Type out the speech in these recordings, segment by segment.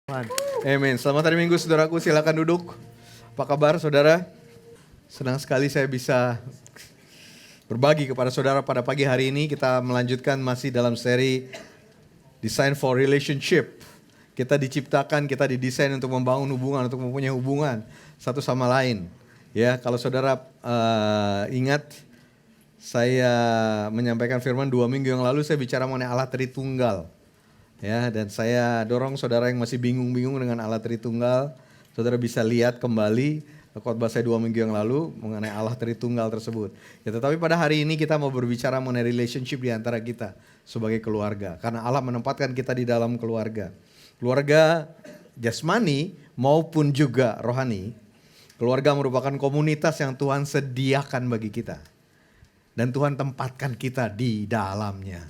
Amin. Selamat hari Minggu saudaraku, silakan duduk. Apa kabar saudara? Senang sekali saya bisa berbagi kepada saudara pada pagi hari ini. Kita melanjutkan masih dalam seri Design for Relationship. Kita diciptakan, kita didesain untuk membangun hubungan, untuk mempunyai hubungan satu sama lain. Ya, kalau saudara ingat, saya menyampaikan firman 2 minggu yang lalu saya bicara mengenai Allah Tritunggal. Ya, dan saya dorong saudara yang masih bingung-bingung dengan Allah Tritunggal, saudara bisa lihat kembali khotbah saya 2 minggu yang lalu mengenai Allah Tritunggal tersebut. Ya, tetapi pada hari ini kita mau berbicara mengenai relationship di antara kita sebagai keluarga. Karena Allah menempatkan kita di dalam keluarga. Keluarga jasmani maupun juga rohani. Keluarga merupakan komunitas yang Tuhan sediakan bagi kita. Dan Tuhan tempatkan kita di dalamnya,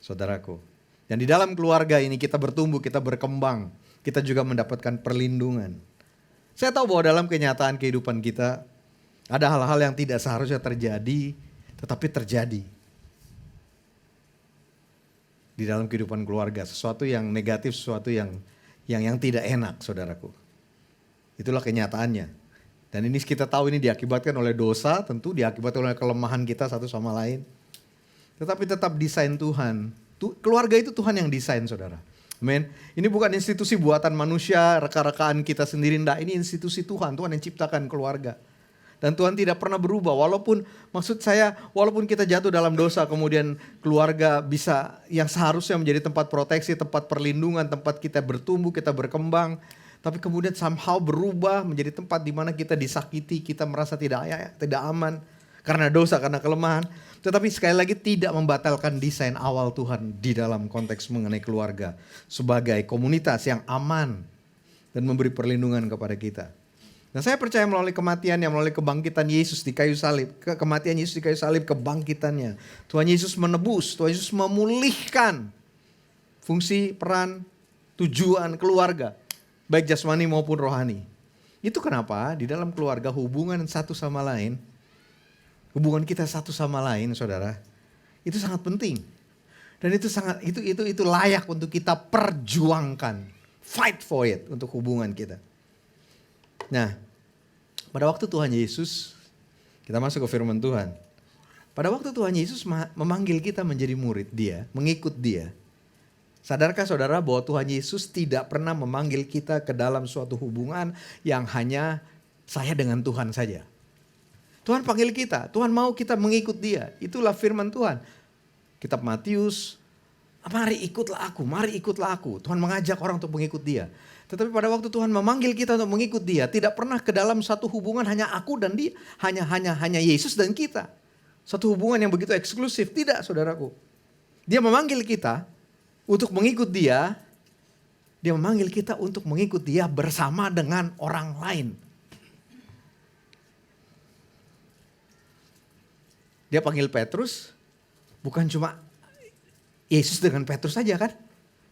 saudaraku. Dan di dalam keluarga ini kita bertumbuh, kita berkembang. Kita juga mendapatkan perlindungan. Saya tahu bahwa dalam kenyataan kehidupan kita ada hal-hal yang tidak seharusnya terjadi, tetapi terjadi. Di dalam kehidupan keluarga, sesuatu yang negatif, sesuatu yang tidak enak, saudaraku. Itulah kenyataannya. Dan ini kita tahu ini diakibatkan oleh dosa, tentu diakibatkan oleh kelemahan kita satu sama lain. Tetapi tetap desain Tuhan. Keluarga itu Tuhan yang desain, saudara. Amin. Ini bukan institusi buatan manusia, reka-rekaan kita sendiri. Enggak, ini institusi Tuhan. Tuhan yang ciptakan keluarga. Dan Tuhan tidak pernah berubah. Walaupun kita jatuh dalam dosa, kemudian keluarga bisa yang seharusnya menjadi tempat proteksi, tempat perlindungan, tempat kita bertumbuh, kita berkembang. Tapi kemudian somehow berubah menjadi tempat di mana kita disakiti, kita merasa tidak aman. Karena dosa, karena kelemahan. Tetapi sekali lagi tidak membatalkan desain awal Tuhan di dalam konteks mengenai keluarga. Sebagai komunitas yang aman dan memberi perlindungan kepada kita. Nah, saya percaya melalui kematiannya, melalui kebangkitan Yesus di kayu salib. Kematian Yesus di kayu salib, kebangkitannya. Tuhan Yesus menebus, Tuhan Yesus memulihkan fungsi, peran, tujuan keluarga. Baik jasmani maupun rohani. Itu kenapa di dalam keluarga hubungan satu sama lain. Hubungan kita satu sama lain, saudara, itu sangat penting. Dan itu layak untuk kita perjuangkan. Fight for it untuk hubungan kita. Nah, pada waktu Tuhan Yesus, kita masuk ke firman Tuhan. Pada waktu Tuhan Yesus memanggil kita menjadi murid dia, mengikut dia. Sadarkah saudara bahwa Tuhan Yesus tidak pernah memanggil kita ke dalam suatu hubungan yang hanya saya dengan Tuhan saja. Tuhan panggil kita, Tuhan mau kita mengikut dia. Itulah firman Tuhan. Kitab Matius, mari ikutlah aku. Tuhan mengajak orang untuk mengikut dia. Tetapi pada waktu Tuhan memanggil kita untuk mengikut dia, tidak pernah ke dalam satu hubungan hanya aku dan dia. Hanya Yesus dan kita. Satu hubungan yang begitu eksklusif. Tidak, saudaraku. Dia memanggil kita untuk mengikut dia. Dia memanggil kita untuk mengikut dia bersama dengan orang lain. Dia panggil Petrus, bukan cuma Yesus dengan Petrus saja kan.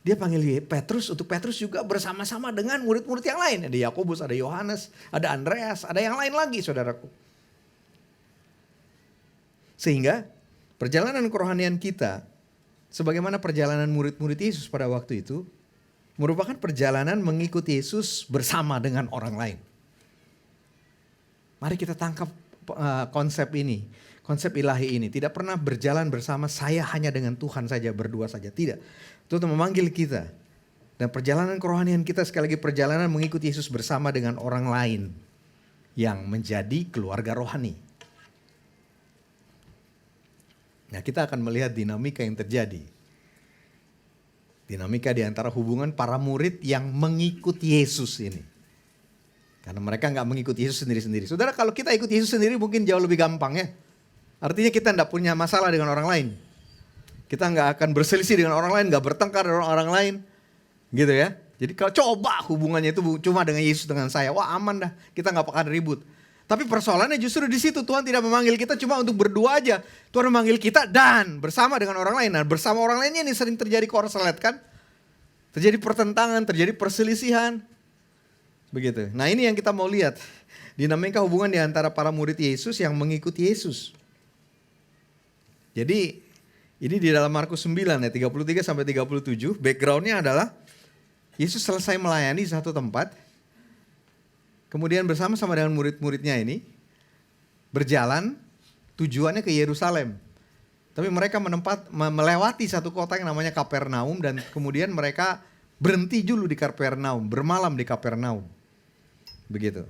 Dia panggil Petrus untuk Petrus juga bersama-sama dengan murid-murid yang lain. Ada Yakobus, ada Yohanes, ada Andreas, ada yang lain lagi, saudaraku. Sehingga perjalanan kerohanian kita, sebagaimana perjalanan murid-murid Yesus pada waktu itu, merupakan perjalanan mengikuti Yesus bersama dengan orang lain. Mari kita tangkap konsep ini. Konsep ilahi ini tidak pernah berjalan bersama saya hanya dengan Tuhan saja, berdua saja. Tidak. Tuhan memanggil kita. Dan perjalanan kerohanian kita sekali lagi perjalanan mengikuti Yesus bersama dengan orang lain. Yang menjadi keluarga rohani. Nah, kita akan melihat dinamika yang terjadi. Dinamika di antara hubungan para murid yang mengikuti Yesus ini. Karena mereka gak mengikuti Yesus sendiri-sendiri. Saudara, kalau kita ikut Yesus sendiri mungkin jauh lebih gampang ya. Artinya kita tidak punya masalah dengan orang lain. Kita nggak akan berselisih dengan orang lain, nggak bertengkar dengan orang lain. Gitu ya. Jadi kalau coba hubungannya itu cuma dengan Yesus dengan saya, wah aman dah, kita nggak akan ribut. Tapi persoalannya justru di situ, Tuhan tidak memanggil kita cuma untuk berdua aja. Tuhan memanggil kita dan bersama dengan orang lain. Nah, bersama orang lainnya ini sering terjadi korslet kan. Terjadi pertentangan, terjadi perselisihan. Begitu. Nah, ini yang kita mau lihat. Dinamika hubungan di antara para murid Yesus yang mengikuti Yesus. Jadi ini di dalam Markus 9 ya 33 sampai 37, backgroundnya adalah Yesus selesai melayani di satu tempat, kemudian bersama-sama dengan murid-muridnya ini berjalan tujuannya ke Yerusalem. Tapi mereka melewati satu kota yang namanya Kapernaum dan kemudian mereka berhenti dulu di Kapernaum, bermalam di Kapernaum. Begitu.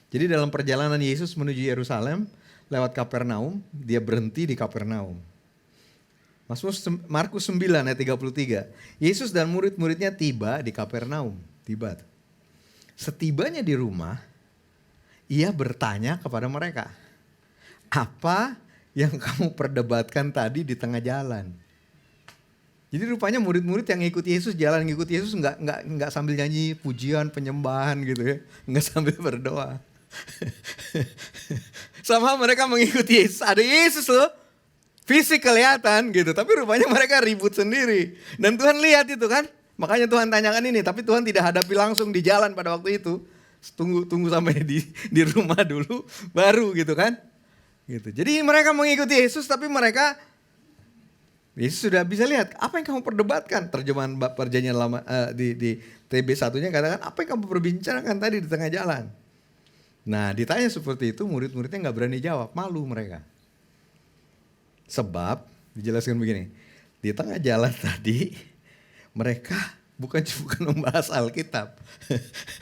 Jadi dalam perjalanan Yesus menuju Yerusalem lewat Kapernaum, dia berhenti di Kapernaum. Markus 9 ayat 33. Yesus dan murid-muridnya tiba di Kapernaum. Tiba. Setibanya di rumah, ia bertanya kepada mereka, apa yang kamu perdebatkan tadi di tengah jalan? Jadi rupanya murid-murid yang ngikut Yesus, jalan ngikut Yesus nggak sambil nyanyi pujian penyembahan gitu ya, nggak sambil berdoa. Sama mereka mengikuti Yesus, ada Yesus loh, fisik kelihatan gitu, tapi rupanya mereka ribut sendiri. Dan Tuhan lihat itu kan, makanya Tuhan tanyakan ini, tapi Tuhan tidak hadapi langsung di jalan pada waktu itu. Tunggu sampai di rumah dulu, baru gitu kan. Gitu. Jadi mereka mengikuti Yesus, tapi Yesus sudah bisa lihat apa yang kamu perdebatkan. Terjemahan perjanjian lama di TB1-nya katakan apa yang kamu perbincangan tadi di tengah jalan. Nah ditanya seperti itu murid-muridnya gak berani jawab, malu mereka. Sebab dijelaskan begini, di tengah jalan tadi mereka bukan membahas Alkitab,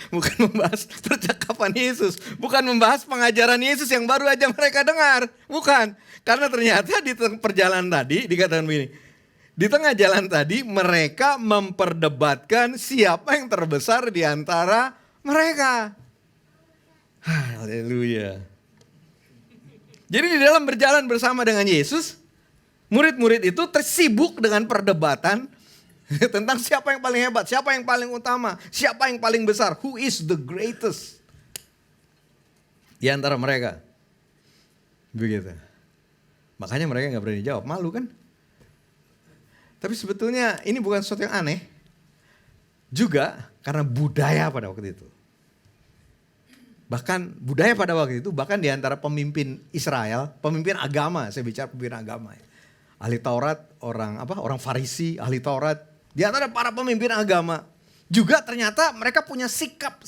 bukan membahas percakapan Yesus, bukan membahas pengajaran Yesus yang baru aja mereka dengar, bukan. Karena ternyata di perjalanan tadi dikatakan begini, di tengah jalan tadi mereka memperdebatkan siapa yang terbesar di antara mereka. Haleluya. Jadi di dalam berjalan bersama dengan Yesus, murid-murid itu tersibuk dengan perdebatan tentang siapa yang paling hebat, siapa yang paling utama, siapa yang paling besar, who is the greatest di antara mereka. Begitu. Makanya mereka gak berani jawab, malu kan. Tapi sebetulnya ini bukan sesuatu yang aneh. Juga karena budaya pada waktu itu. Bahkan budaya pada waktu itu, bahkan di antara pemimpin Israel, pemimpin agama, saya bicara pemimpin agama. Ahli Taurat, orang Farisi, ahli Taurat. Di antara para pemimpin agama. Juga ternyata mereka punya sikap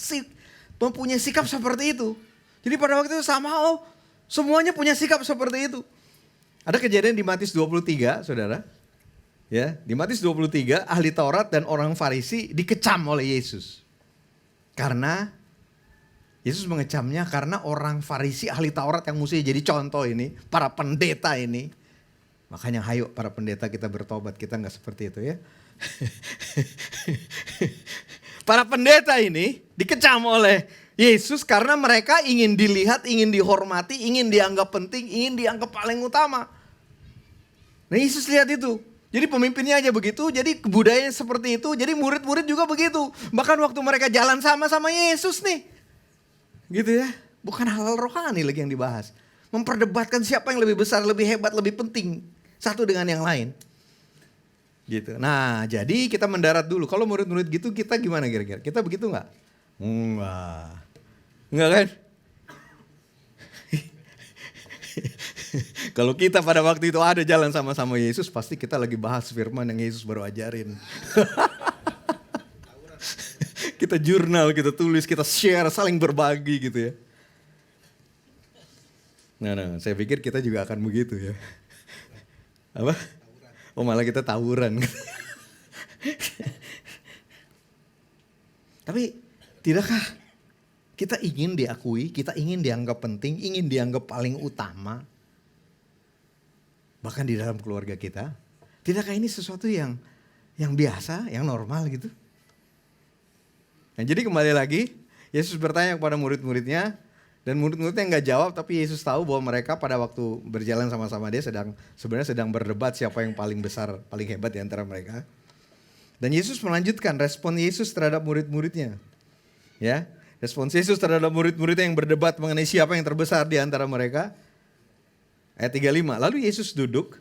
seperti itu. Jadi pada waktu itu semuanya punya sikap seperti itu. Ada kejadian di Matius 23, saudara. Ya, di Matius 23, ahli Taurat dan orang Farisi dikecam oleh Yesus. Karena Yesus mengecamnya karena orang Farisi, ahli Taurat yang mesti jadi contoh ini, para pendeta ini. Makanya hayo para pendeta kita bertobat, kita gak seperti itu ya. Para pendeta ini dikecam oleh Yesus karena mereka ingin dilihat, ingin dihormati, ingin dianggap penting, ingin dianggap paling utama. Nah Yesus lihat itu. Jadi pemimpinnya aja begitu, jadi budayanya seperti itu, jadi murid-murid juga begitu. Bahkan waktu mereka jalan sama Yesus nih. Gitu ya, bukan hal rohani lagi yang dibahas. Memperdebatkan siapa yang lebih besar, lebih hebat, lebih penting. Satu dengan yang lain. Gitu. Nah jadi kita mendarat dulu. Kalau murid-murid gitu kita gimana kira-kira? Kita begitu gak? Enggak kan? Kalau kita pada waktu itu ada jalan sama-sama Yesus, pasti kita lagi bahas firman yang Yesus baru ajarin. Kita jurnal, kita tulis, kita share, saling berbagi gitu ya. Nah, saya pikir kita juga akan begitu ya. Apa? Oh malah kita tawuran. Tapi tidakkah kita ingin diakui, kita ingin dianggap penting, ingin dianggap paling utama. Bahkan di dalam keluarga kita. Tidakkah ini sesuatu yang biasa, yang normal gitu? Nah, jadi kembali lagi, Yesus bertanya kepada murid-muridnya, dan murid-muridnya nggak jawab, tapi Yesus tahu bahwa mereka pada waktu berjalan sama-sama dia sebenarnya sedang berdebat siapa yang paling besar, paling hebat di antara mereka. Dan Yesus melanjutkan respon Yesus terhadap murid-muridnya. Ya, respon Yesus terhadap murid-muridnya yang berdebat mengenai siapa yang terbesar di antara mereka. Ayat 35, lalu Yesus duduk,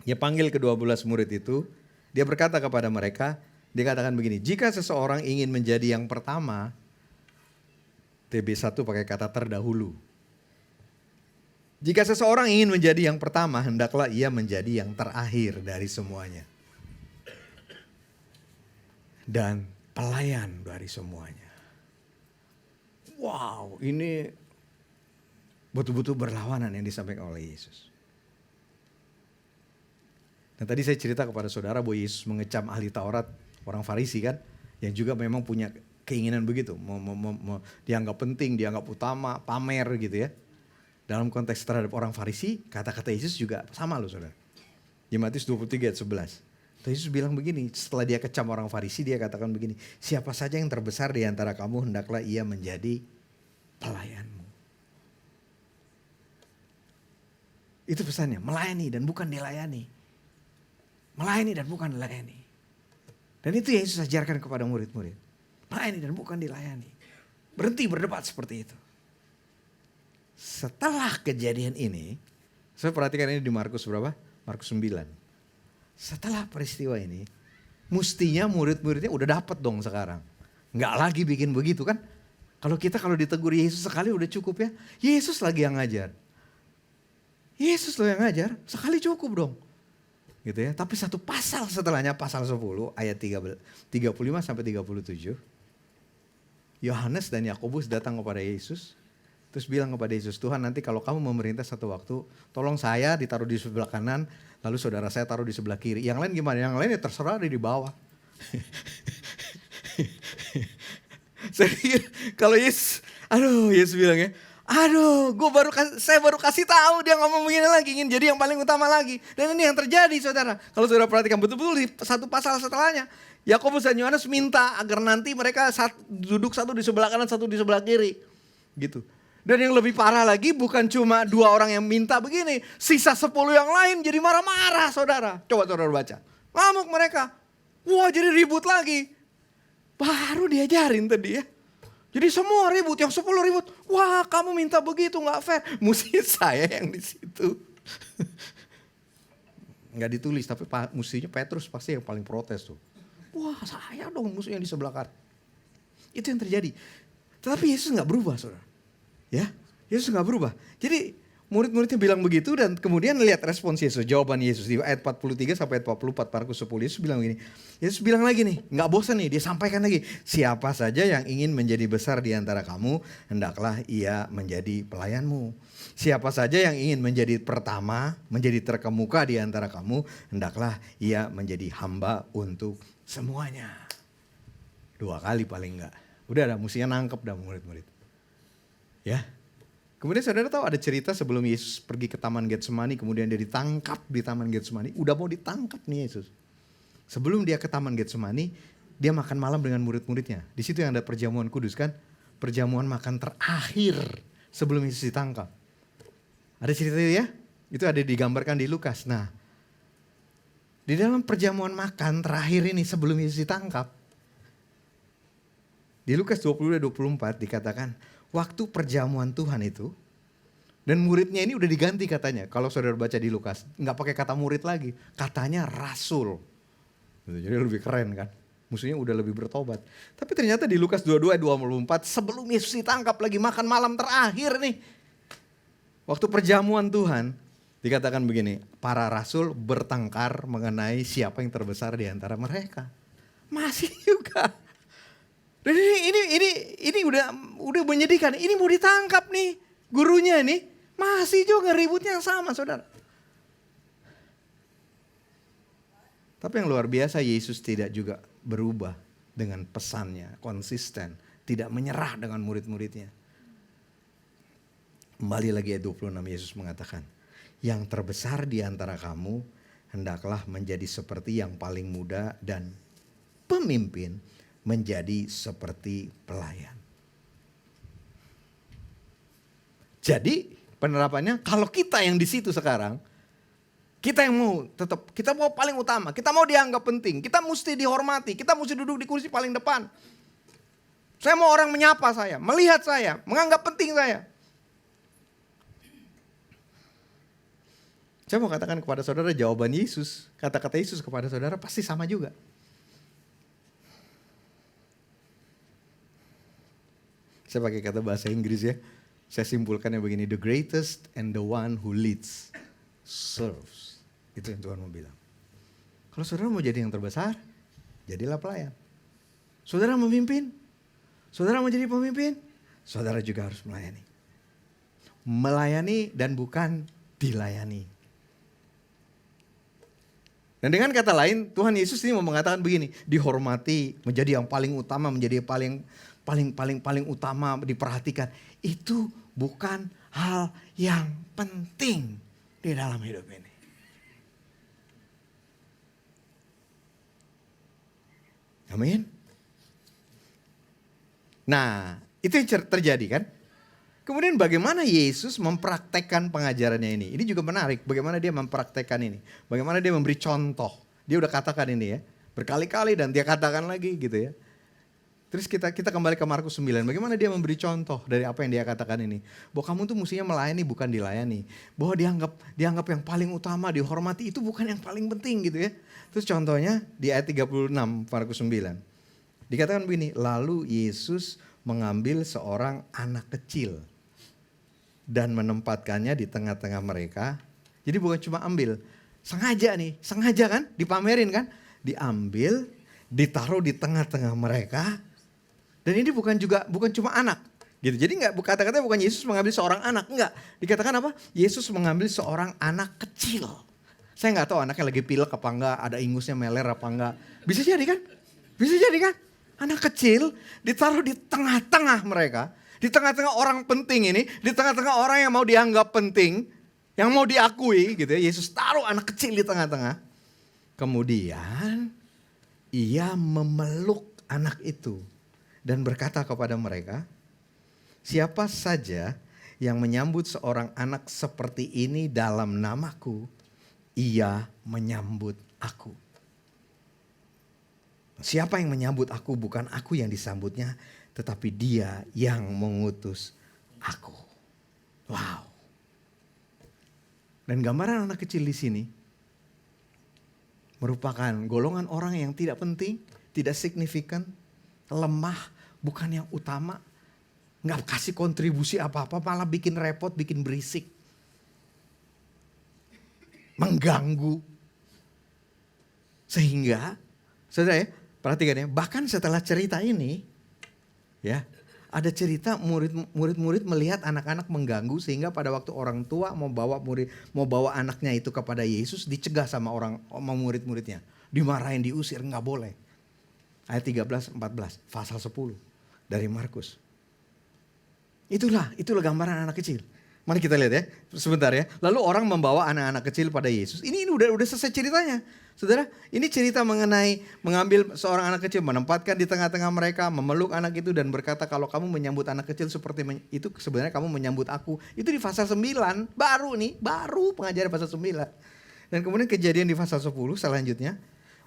dia panggil ke-12 murid itu, dia berkata kepada mereka, dia katakan begini, jika seseorang ingin menjadi yang pertama, TB1 pakai kata terdahulu. Jika seseorang ingin menjadi yang pertama, hendaklah ia menjadi yang terakhir dari semuanya. Dan pelayan dari semuanya. Wow, ini betul-betul berlawanan yang disampaikan oleh Yesus. Dan tadi saya cerita kepada saudara bahwa Yesus mengecam ahli Taurat, orang Farisi kan, yang juga memang punya keinginan begitu, dianggap penting, dianggap utama, pamer gitu ya. Dalam konteks terhadap orang Farisi, kata-kata Yesus juga sama loh saudara. Di Matius 23 ayat 11. Yesus bilang begini, setelah dia kecam orang Farisi, dia katakan begini, siapa saja yang terbesar di antara kamu, hendaklah ia menjadi pelayanmu. Itu pesannya, melayani dan bukan dilayani. Melayani dan bukan dilayani. Dan itu Yesus ajarkan kepada murid-murid. Melayani dan bukan dilayani. Berhenti berdebat seperti itu. Setelah kejadian ini, saya perhatikan ini di Markus berapa? Markus 9. Setelah peristiwa ini, mestinya murid-muridnya udah dapat dong sekarang. Nggak lagi bikin begitu kan. Kalau ditegur Yesus sekali udah cukup ya. Yesus lagi yang ngajar. Yesus loh yang ngajar, sekali cukup dong. Gitu ya. Tapi satu pasal setelahnya, pasal 10 ayat 35 sampai 37. Yohanes dan Yakobus datang kepada Yesus. Terus bilang kepada Yesus, Tuhan nanti kalau kamu memerintah satu waktu, tolong saya ditaruh di sebelah kanan, lalu saudara saya taruh di sebelah kiri. Yang lain gimana? Yang lain ya terserah di bawah. Saya pikir kalau Yesus bilang ya, saya baru kasih tahu dia ngomong begini lagi, ingin jadi yang paling utama lagi. Dan ini yang terjadi saudara. Kalau saudara perhatikan betul-betul di satu pasal setelahnya, Yakobus dan Yohanes minta agar nanti mereka duduk satu di sebelah kanan, satu di sebelah kiri. Gitu. Dan yang lebih parah lagi bukan cuma 2 orang yang minta begini. Sisa 10 yang lain jadi marah-marah saudara. Coba saudara baca. Ngamuk mereka. Wah jadi ribut lagi. Baru diajarin tadi ya. Jadi semua ribut, yang 10 ribut. Wah kamu minta begitu gak fair. Mesti saya yang di situ. Gak ditulis tapi mestinya Petrus pasti yang paling protes tuh. Wah saya dong musuh yang di sebelah kanan. Itu yang terjadi. Tetapi Yesus gak berubah saudara. Ya, Yesus gak berubah. Jadi murid-muridnya bilang begitu dan kemudian lihat respons Yesus. Jawaban Yesus di ayat 43 sampai ayat 44 Markus 10. Yesus bilang begini. Yesus bilang lagi nih, gak bosan nih, dia sampaikan lagi. Siapa saja yang ingin menjadi besar di antara kamu, hendaklah ia menjadi pelayanmu. Siapa saja yang ingin menjadi pertama, menjadi terkemuka di antara kamu, hendaklah ia menjadi hamba untuk semuanya. 2 kali paling enggak. Udah mestinya nangkep dah murid-murid. Ya, kemudian saudara tahu ada cerita sebelum Yesus pergi ke Taman Getsemani, kemudian dia ditangkap di Taman Getsemani. Udah mau ditangkap nih Yesus. Sebelum dia ke Taman Getsemani, dia makan malam dengan murid-muridnya. Di situ yang ada perjamuan kudus kan, perjamuan makan terakhir sebelum Yesus ditangkap. Ada cerita itu ya, itu ada digambarkan di Lukas. Nah, di dalam perjamuan makan terakhir ini sebelum Yesus ditangkap, di Lukas 22-24 dikatakan, waktu perjamuan Tuhan itu, dan muridnya ini udah diganti katanya. Kalau saudara baca di Lukas, nggak pakai kata murid lagi, katanya rasul. Jadi lebih keren kan, musuhnya udah lebih bertobat. Tapi ternyata di Lukas 22-24, sebelum Yesus ditangkap lagi makan malam terakhir nih. Waktu perjamuan Tuhan, dikatakan begini, para rasul bertengkar mengenai siapa yang terbesar di antara mereka. Masih juga. Dan ini udah menyedihkan. Ini mau ditangkap nih gurunya nih. Masih juga ributnya yang sama saudara. Tapi yang luar biasa Yesus tidak juga berubah dengan pesannya. Konsisten. Tidak menyerah dengan murid-muridnya. Kembali lagi ayat 26 Yesus mengatakan. Yang terbesar di antara kamu hendaklah menjadi seperti yang paling muda dan pemimpin menjadi seperti pelayan. Jadi penerapannya kalau kita yang di situ sekarang, kita yang mau tetap, kita mau paling utama, kita mau dianggap penting, kita mesti dihormati, kita mesti duduk di kursi paling depan. Saya mau orang menyapa saya, melihat saya, menganggap penting saya. Saya mau katakan kepada saudara jawaban Yesus, kata-kata Yesus kepada saudara pasti sama juga. Saya pakai kata bahasa Inggris ya. Saya simpulkannya begini. The greatest and the one who leads serves. Itu yang Tuhan mau bilang. Kalau saudara mau jadi yang terbesar, jadilah pelayan. Saudara memimpin, saudara menjadi pemimpin, saudara juga harus melayani. Melayani dan bukan dilayani. Dan dengan kata lain, Tuhan Yesus ini mau mengatakan begini, dihormati, menjadi yang paling utama, menjadi paling utama, diperhatikan. Itu bukan hal yang penting di dalam hidup ini. Amin. Nah, itu yang terjadi kan? Kemudian bagaimana Yesus mempraktekkan pengajarannya ini? Ini juga menarik, bagaimana dia mempraktekkan ini. Bagaimana dia memberi contoh. Dia udah katakan ini ya, berkali-kali dan dia katakan lagi gitu ya. Terus kita kembali ke Markus 9, bagaimana dia memberi contoh dari apa yang dia katakan ini. Bahwa kamu tuh mestinya melayani bukan dilayani. Bahwa dianggap yang paling utama, dihormati itu bukan yang paling penting gitu ya. Terus contohnya di ayat 36 Markus 9. Dikatakan begini, lalu Yesus mengambil seorang anak kecil dan menempatkannya di tengah-tengah mereka. Jadi bukan cuma ambil, sengaja kan, dipamerin kan. Diambil, ditaruh di tengah-tengah mereka. Dan ini bukan cuma anak. Gitu. Jadi kata-katanya bukan Yesus mengambil seorang anak, enggak. Dikatakan apa? Yesus mengambil seorang anak kecil. Saya nggak tahu anaknya lagi pilek apa enggak, ada ingusnya meler apa enggak. Bisa jadi kan? Bisa jadi kan? Anak kecil ditaruh di tengah-tengah mereka. Di tengah-tengah orang penting ini. Di tengah-tengah orang yang mau dianggap penting. Yang mau diakui gitu ya. Yesus taruh anak kecil di tengah-tengah. Kemudian ia memeluk anak itu. Dan berkata kepada mereka, siapa saja yang menyambut seorang anak seperti ini dalam namaku, ia menyambut aku. Siapa yang menyambut aku, bukan aku yang disambutnya, tetapi dia yang mengutus aku. Wow. Dan gambaran anak kecil di sini merupakan golongan orang yang tidak penting, tidak signifikan, lemah, bukan yang utama. Gak kasih kontribusi apa-apa, malah bikin repot, bikin berisik. Mengganggu. Sehingga, saudara ya, perhatikan ya, bahkan setelah cerita ini, ya, ada cerita murid-murid melihat anak-anak mengganggu sehingga pada waktu orang tua mau bawa anaknya itu kepada Yesus, dicegah sama murid-muridnya, dimarahin, diusir, nggak boleh. Ayat 13-14, pasal 10 dari Markus. Itulah gambaran anak kecil. Mari kita lihat ya, sebentar ya. Lalu orang membawa anak-anak kecil pada Yesus. Ini udah selesai ceritanya. Saudara, ini cerita mengenai mengambil seorang anak kecil, menempatkan di tengah-tengah mereka, memeluk anak itu dan berkata, kalau kamu menyambut anak kecil seperti itu, sebenarnya kamu menyambut aku. Itu di pasal 9, baru pengajaran pasal 9. Dan kemudian kejadian di pasal 10 selanjutnya,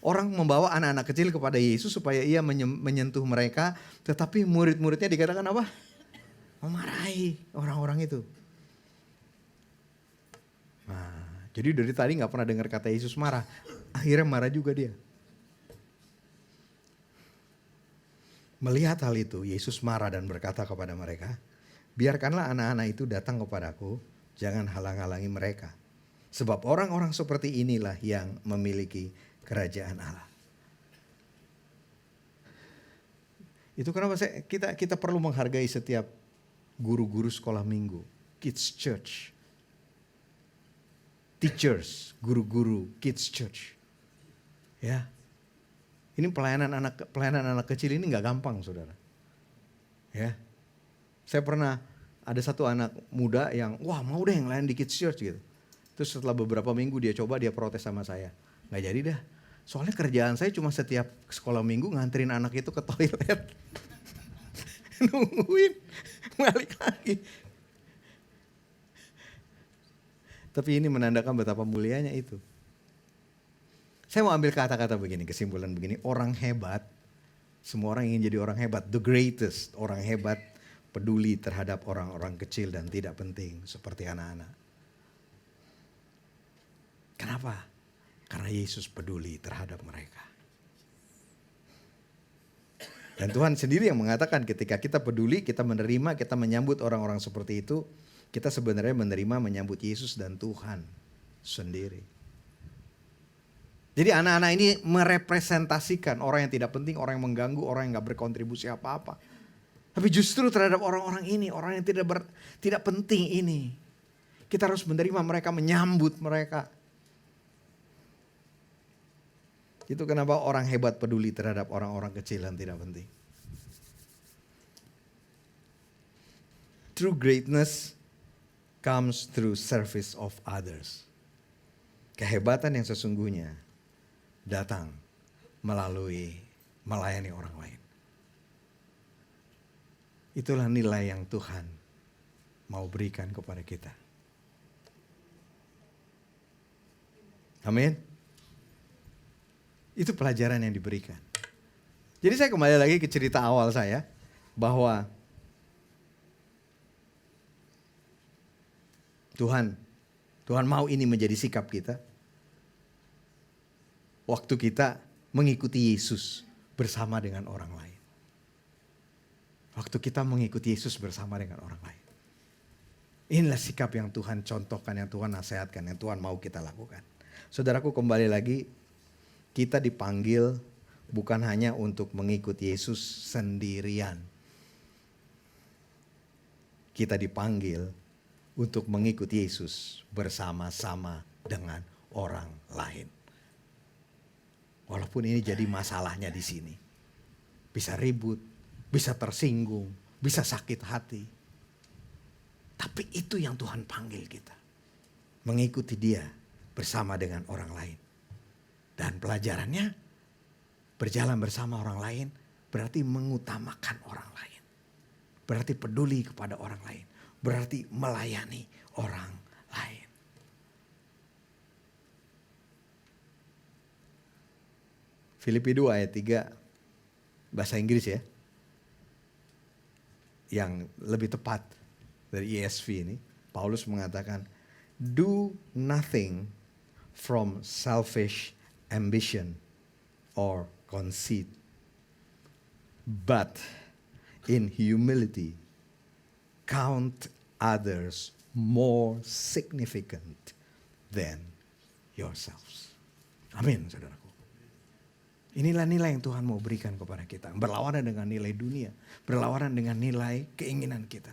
orang membawa anak-anak kecil kepada Yesus supaya ia menyentuh mereka, tetapi murid-muridnya dikatakan apa? Memarahi orang-orang itu. Nah, jadi dari tadi gak pernah dengar kata Yesus marah. Akhirnya marah juga dia. Melihat hal itu, Yesus marah dan berkata kepada mereka, biarkanlah anak-anak itu datang kepadaku, jangan halang-halangi mereka. Sebab orang-orang seperti inilah yang memiliki kerajaan Allah. Itu kenapa kita perlu menghargai setiap guru-guru sekolah minggu, kids church. Teachers, guru-guru, kids church. Ya. Ini pelayanan anak kecil ini nggak gampang, saudara. Ya. Saya pernah ada satu anak muda yang mau deh yang lain di kids church gitu. Terus setelah beberapa minggu dia protes sama saya. Nggak jadi dah. Soalnya kerjaan saya cuma setiap sekolah minggu nganterin anak itu ke toilet. Nungguin, balik lagi. Tapi ini menandakan betapa mulianya itu. Saya mau ambil kata-kata begini, kesimpulan begini. Orang hebat, semua orang ingin jadi orang hebat. The greatest, orang hebat peduli terhadap orang-orang kecil dan tidak penting seperti anak-anak. Kenapa? Karena Yesus peduli terhadap mereka. Dan Tuhan sendiri yang mengatakan ketika kita peduli, kita menerima, kita menyambut orang-orang seperti itu, kita sebenarnya menyambut Yesus dan Tuhan sendiri. Jadi anak-anak ini merepresentasikan orang yang tidak penting, orang yang mengganggu, orang yang gak berkontribusi apa-apa. Tapi justru terhadap orang-orang ini, orang yang tidak penting ini, kita harus menerima mereka, menyambut mereka. Itu kenapa orang hebat peduli terhadap orang-orang kecil yang tidak penting. True greatness comes through service of others. Kehebatan yang sesungguhnya datang melalui melayani orang lain. Itulah nilai yang Tuhan mau berikan kepada kita. Amin. Itu pelajaran yang diberikan. Jadi saya kembali lagi ke cerita awal saya, bahwa Tuhan mau ini menjadi sikap kita. Waktu kita mengikuti Yesus bersama dengan orang lain. Waktu kita mengikuti Yesus bersama dengan orang lain. Inilah sikap yang Tuhan contohkan, yang Tuhan nasihatkan, yang Tuhan mau kita lakukan. Saudaraku, kembali lagi, kita dipanggil bukan hanya untuk mengikuti Yesus sendirian. Kita dipanggil untuk mengikuti Yesus bersama-sama dengan orang lain. Walaupun ini jadi masalahnya di sini. Bisa ribut, bisa tersinggung, bisa sakit hati. Tapi itu yang Tuhan panggil kita. Mengikuti Dia bersama dengan orang lain. Dan pelajarannya, berjalan bersama orang lain berarti mengutamakan orang lain. Berarti peduli kepada orang lain. Berarti melayani orang lain. Filipi 2 ayat 3, bahasa Inggris ya. Yang lebih tepat dari ESV ini. Paulus mengatakan, do nothing from selfish ambition or conceit, but in humility count others more significant than yourselves. Amin, saudaraku. Inilah nilai yang Tuhan mau berikan kepada kita. Berlawanan dengan nilai dunia. Berlawanan dengan nilai keinginan kita.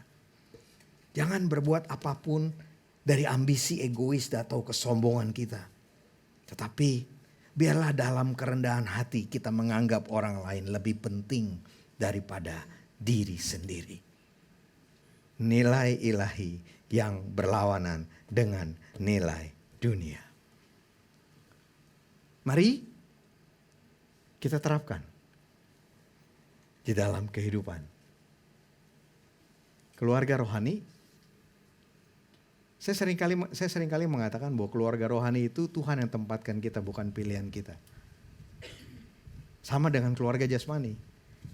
Jangan berbuat apapun dari ambisi egois atau kesombongan kita. Tetapi biarlah dalam kerendahan hati kita menganggap orang lain lebih penting daripada diri sendiri. Nilai ilahi yang berlawanan dengan nilai dunia. Mari kita terapkan di dalam kehidupan. Keluarga rohani. Saya seringkali mengatakan bahwa keluarga rohani itu Tuhan yang tempatkan kita, bukan pilihan kita. Sama dengan keluarga jasmani.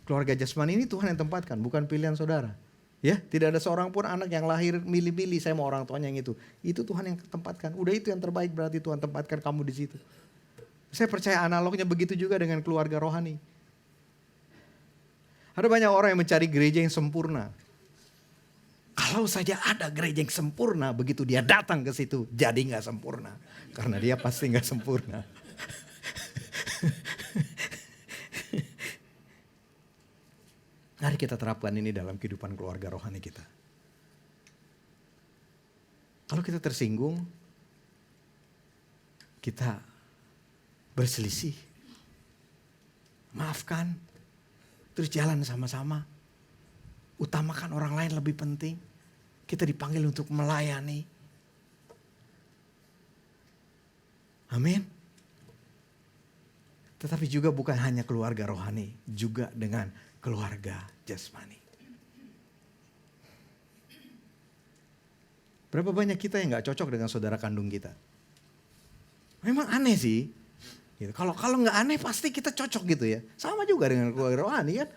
Keluarga jasmani ini Tuhan yang tempatkan, bukan pilihan saudara. Ya, tidak ada seorang pun anak yang lahir milih-milih saya mau orang tuanya yang itu. Itu Tuhan yang tempatkan. Udah itu yang terbaik, berarti Tuhan tempatkan kamu di situ. Saya percaya analognya begitu juga dengan keluarga rohani. Ada banyak orang yang mencari gereja yang sempurna. Kalau saja ada gereja yang sempurna, begitu dia datang ke situ jadi gak sempurna. Karena dia pasti gak sempurna. Mari kita terapkan ini dalam kehidupan keluarga rohani kita. Kalau kita tersinggung, kita berselisih, maafkan, terus jalan sama-sama. Utamakan orang lain lebih penting. Kita dipanggil untuk melayani. Amin. Tetapi juga bukan hanya keluarga rohani, juga dengan keluarga jasmani. Berapa banyak kita yang gak cocok dengan saudara kandung kita? Memang aneh sih. Gitu. Kalau nggak aneh pasti kita cocok gitu ya. Sama juga dengan keluarga rohani kan.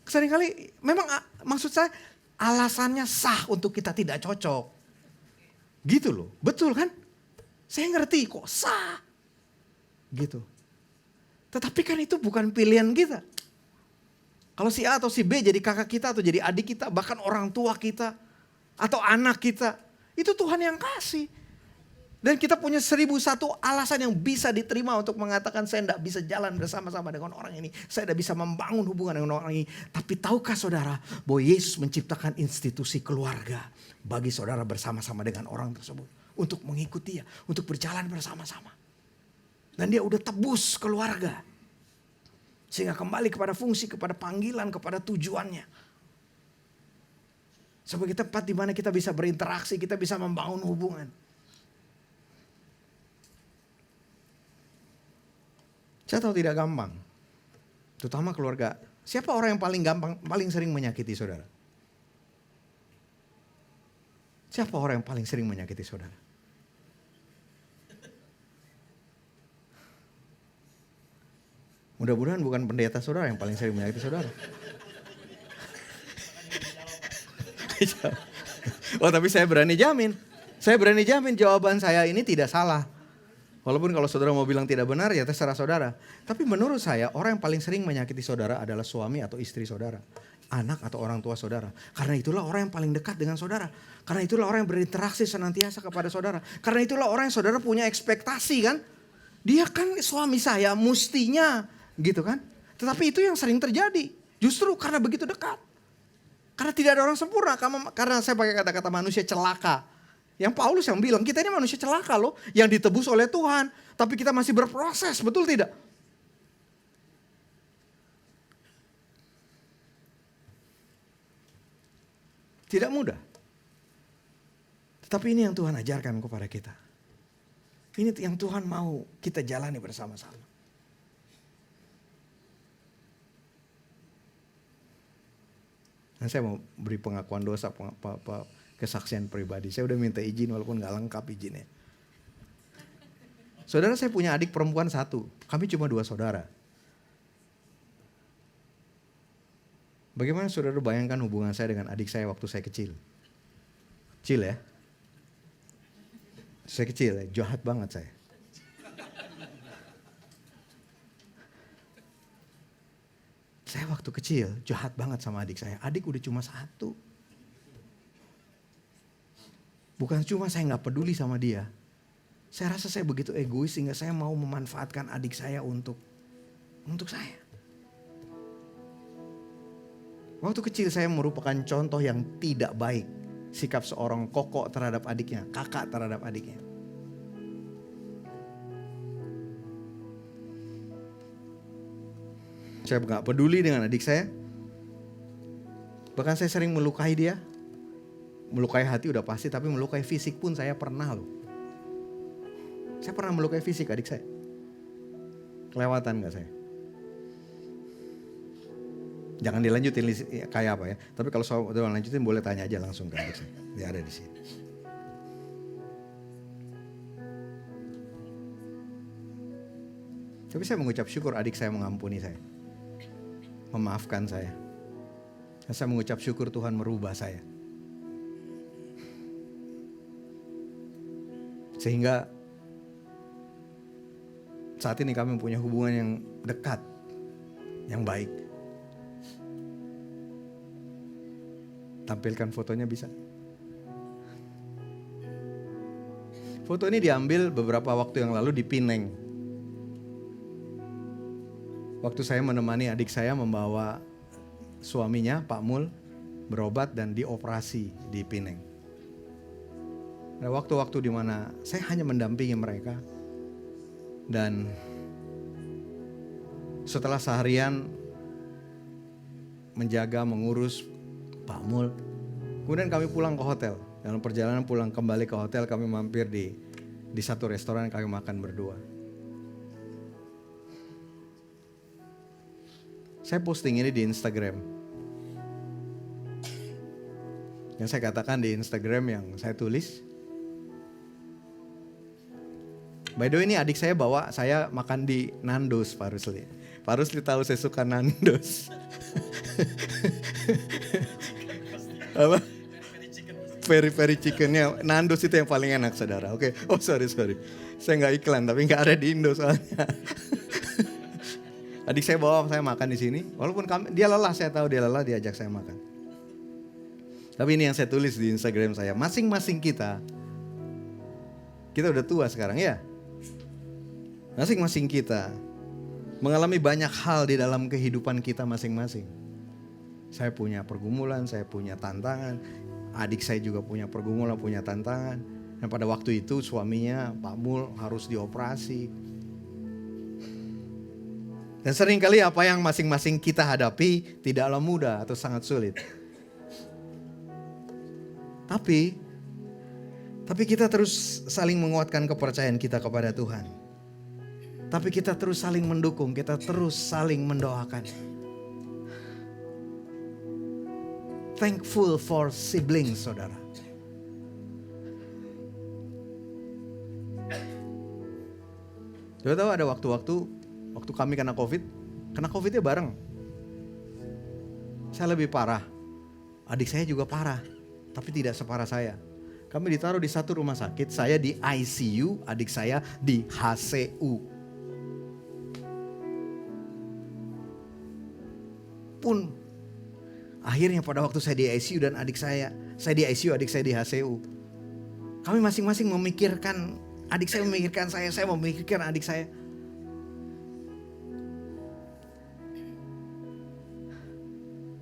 Seringkali memang maksud saya alasannya sah untuk kita tidak cocok. Gitu loh. Betul kan? Saya ngerti kok sah. Gitu. Tetapi kan itu bukan pilihan kita. Kalau si A atau si B jadi kakak kita atau jadi adik kita, bahkan orang tua kita atau anak kita, itu Tuhan yang kasih. Dan kita punya 1001 alasan yang bisa diterima untuk mengatakan saya tidak bisa jalan bersama-sama dengan orang ini. Saya tidak bisa membangun hubungan dengan orang ini. Tapi tahukah saudara bahwa Yesus menciptakan institusi keluarga bagi saudara bersama-sama dengan orang tersebut. Untuk mengikuti dia, untuk berjalan bersama-sama. Dan dia udah tebus keluarga. Sehingga kembali kepada fungsi, kepada panggilan, kepada tujuannya. Sebagai tempat di mana kita bisa berinteraksi, kita bisa membangun hubungan. Saya tahu tidak gampang. Terutama keluarga. Siapa orang yang paling sering menyakiti saudara? Siapa orang yang paling sering menyakiti saudara? Mudah-mudahan bukan pendeta saudara yang paling sering menyakiti saudara. Oh, tapi saya berani jamin. Saya berani jamin jawaban saya ini tidak salah. Walaupun kalau saudara mau bilang tidak benar ya terserah saudara. Tapi menurut saya orang yang paling sering menyakiti saudara adalah suami atau istri saudara. Anak atau orang tua saudara. Karena itulah orang yang paling dekat dengan saudara. Karena itulah orang yang berinteraksi senantiasa kepada saudara. Karena itulah orang yang saudara punya ekspektasi kan. Dia kan suami saya mestinya gitu kan. Tetapi itu yang sering terjadi. Justru karena begitu dekat. Karena tidak ada orang sempurna. Karena saya pakai kata-kata manusia celaka. Yang Paulus yang bilang kita ini manusia celaka loh. Yang ditebus oleh Tuhan. Tapi kita masih berproses, betul tidak? Tidak mudah. Tetapi ini yang Tuhan ajarkan kepada kita. Ini yang Tuhan mau kita jalani bersama-sama. Dan saya mau beri pengakuan dosa, kesaksian pribadi. Saya udah minta izin walaupun gak lengkap izinnya. Saudara, saya punya adik perempuan 1. Kami cuma 2 saudara. Bagaimana saudara bayangkan hubungan saya dengan adik saya waktu saya kecil? Kecil ya? Saya kecil ya, jahat banget saya. Saya waktu kecil jahat banget sama adik saya. Adik udah cuma 1. Bukan cuma saya gak peduli sama dia. Saya rasa saya begitu egois sehingga saya mau memanfaatkan adik saya untuk saya. Waktu kecil saya merupakan contoh yang tidak baik. Sikap seorang koko terhadap adiknya, kakak terhadap adiknya. Saya gak peduli dengan adik saya. Bahkan saya sering melukai dia. Melukai hati udah pasti, tapi melukai fisik pun saya pernah loh. Saya pernah melukai fisik adik saya. Kelewatan gak saya? Jangan dilanjutin kayak apa ya. Tapi kalau soal lanjutin boleh tanya aja langsung ke adik saya. Dia ada di sini. Tapi saya mengucap syukur adik saya mengampuni saya. Memaafkan saya. Dan saya mengucap syukur Tuhan merubah saya. Sehingga saat ini kami punya hubungan yang dekat, yang baik. Tampilkan fotonya bisa. Foto ini diambil beberapa waktu yang lalu di Pineng. Waktu saya menemani adik saya membawa suaminya, Pak Mul, berobat dan dioperasi di Pineng. Ada waktu-waktu di mana saya hanya mendampingi mereka. Dan setelah seharian menjaga, mengurus Pak Mul, kemudian kami pulang ke hotel. Dalam perjalanan pulang kembali ke hotel kami mampir di satu restoran, kami makan berdua. Saya posting ini di Instagram. Yang saya katakan di Instagram yang saya tulis. By the way ini adik saya bawa saya makan di Nando's, Pak Rusli. Pak Rusli tahu saya suka Nando's. Apa? Peri chickennya Nando's itu yang paling enak saudara. Oke. Oh sorry. Saya nggak iklan tapi nggak ada di Indo soalnya. Adik saya bawa saya makan di sini. Walaupun dia lelah, saya tahu dia lelah, diajak saya makan. Tapi ini yang saya tulis di Instagram saya. Masing-masing kita Kita udah tua sekarang ya. Masing-masing kita mengalami banyak hal di dalam kehidupan kita masing-masing. Saya punya pergumulan, saya punya tantangan. Adik saya juga punya pergumulan, punya tantangan. Dan pada waktu itu suaminya Pak Mul harus dioperasi. Dan seringkali apa yang masing-masing kita hadapi tidaklah mudah atau sangat sulit. Tapi kita terus saling menguatkan kepercayaan kita kepada Tuhan. Tapi kita terus saling mendukung, kita terus saling mendoakan. Thankful for siblings, saudara. Saudara tahu ada waktu kami kena COVID-nya bareng. Saya lebih parah, adik saya juga parah, tapi tidak separah saya. Kami ditaruh di satu rumah sakit, saya di ICU, adik saya di HCU. Pun akhirnya pada waktu saya di ICU dan adik saya di ICU, adik saya di HCU. Kami masing-masing memikirkan, adik saya memikirkan saya memikirkan adik saya.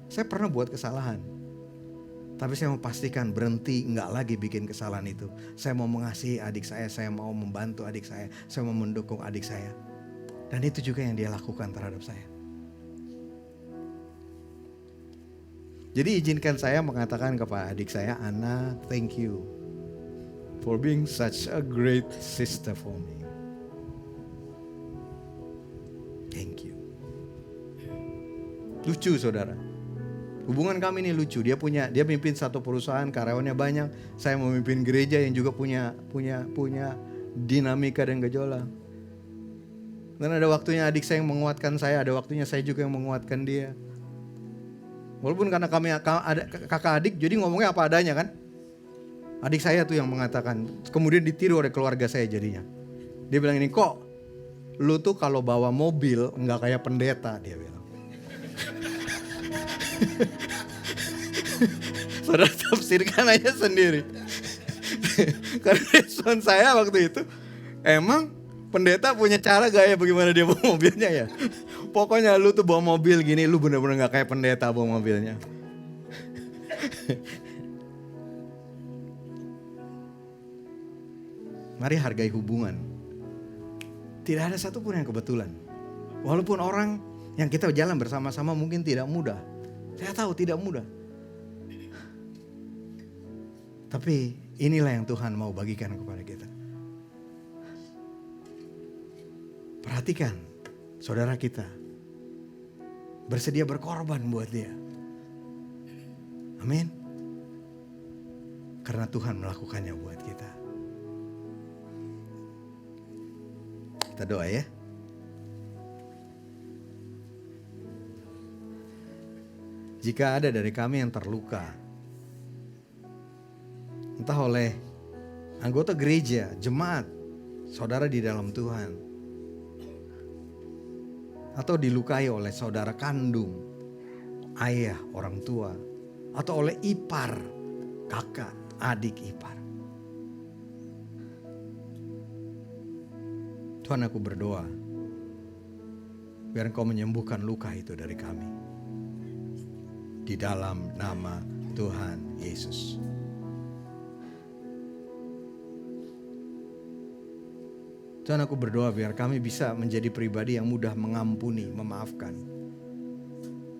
Saya pernah buat kesalahan. Tapi saya mau pastikan berhenti, enggak lagi bikin kesalahan itu. Saya mau mengasihi adik saya mau membantu adik saya mau mendukung adik saya. Dan itu juga yang dia lakukan terhadap saya. Jadi izinkan saya mengatakan kepada adik saya, Ana, thank you for being such a great sister for me. Thank you. Lucu saudara. Hubungan kami ini lucu. Dia memimpin satu perusahaan, karyawannya banyak. Saya memimpin gereja yang juga punya dinamika dan gejolak. Dan ada waktunya adik saya yang menguatkan saya, ada waktunya saya juga yang menguatkan dia. Walaupun karena kami ada kakak adik, jadi ngomongnya apa adanya kan. Adik saya tuh yang mengatakan, kemudian ditiru oleh keluarga saya jadinya. Dia bilang ini, kok lu tuh kalau bawa mobil nggak kayak pendeta, dia bilang. Saudara tafsirkan aja sendiri. Karena respon saya waktu itu, emang pendeta punya cara gaya bagaimana dia bawa mobilnya ya. Pokoknya lu tuh bawa mobil gini, lu bener-bener gak kayak pendeta bawa mobilnya. Mari hargai hubungan. Tidak ada satupun yang kebetulan. Walaupun orang yang kita jalan bersama-sama mungkin tidak mudah. Saya tahu tidak mudah. Tapi inilah yang Tuhan mau bagikan kepada kita. Perhatikan saudara kita. Bersedia berkorban buat dia. Amin. Karena Tuhan melakukannya buat kita. Kita doa ya. Jika ada dari kami yang terluka, entah oleh anggota gereja, jemaat, saudara di dalam Tuhan, atau dilukai oleh saudara kandung, ayah, orang tua, atau oleh ipar, kakak, adik ipar. Tuhan, aku berdoa, biar Engkau menyembuhkan luka itu dari kami. Di dalam nama Tuhan Yesus. Tuhan, aku berdoa biar kami bisa menjadi pribadi yang mudah mengampuni, memaafkan.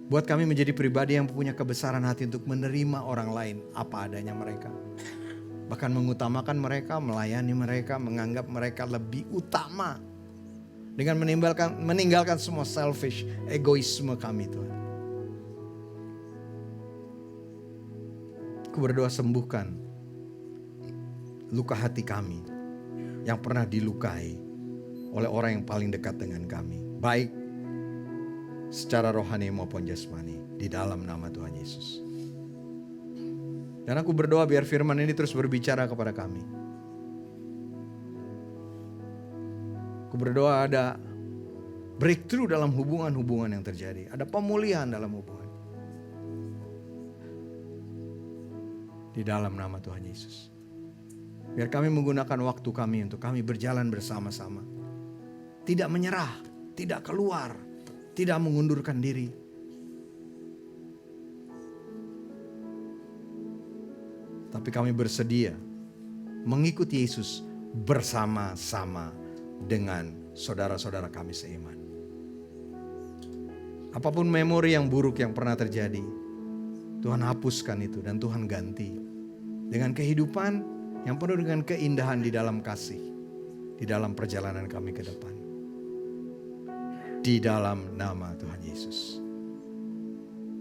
Buat kami menjadi pribadi yang punya kebesaran hati untuk menerima orang lain apa adanya mereka. Bahkan mengutamakan mereka, melayani mereka, menganggap mereka lebih utama. Dengan meninggalkan semua selfish, egoisme kami Tuhan. Aku berdoa sembuhkan luka hati kami yang pernah dilukai oleh orang yang paling dekat dengan kami. Baik secara rohani maupun jasmani. Di dalam nama Tuhan Yesus. Dan aku berdoa biar firman ini terus berbicara kepada kami. Aku berdoa ada breakthrough dalam hubungan-hubungan yang terjadi. Ada pemulihan dalam hubungan. Di dalam nama Tuhan Yesus. Biar kami menggunakan waktu kami untuk kami berjalan bersama-sama. Tidak menyerah, tidak keluar, tidak mengundurkan diri. Tapi kami bersedia mengikuti Yesus bersama-sama dengan saudara-saudara kami seiman. Apapun memori yang buruk yang pernah terjadi, Tuhan hapuskan itu dan Tuhan ganti dengan kehidupan yang penuh dengan keindahan di dalam kasih, di dalam perjalanan kami ke depan. Di dalam nama Tuhan Yesus.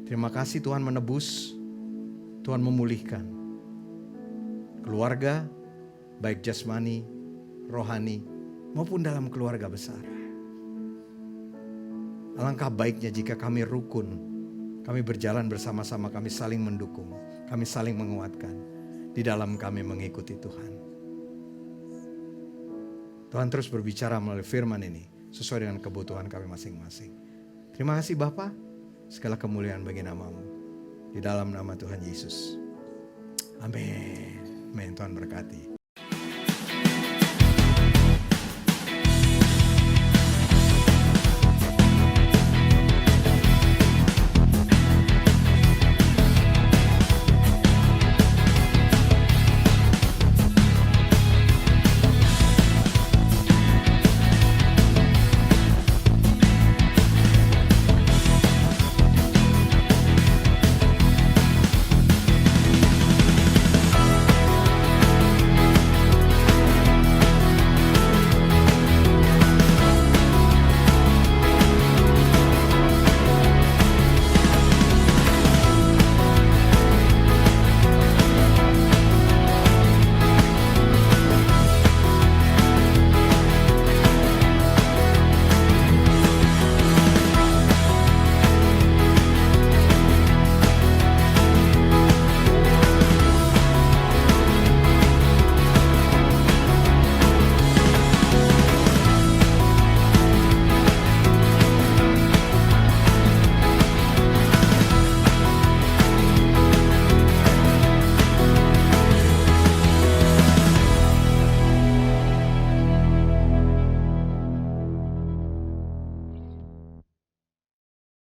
Terima kasih Tuhan menebus, Tuhan memulihkan keluarga, baik jasmani, rohani, maupun dalam keluarga besar. Alangkah baiknya jika kami rukun, kami berjalan bersama-sama, kami saling mendukung, kami saling menguatkan di dalam kami mengikuti Tuhan. Tuhan terus berbicara melalui firman ini sesuai dengan kebutuhan kami masing-masing. Terima kasih Bapa, segala kemuliaan bagi nama-Mu. Di dalam nama Tuhan Yesus. Amin. Amin. Tuhan berkati.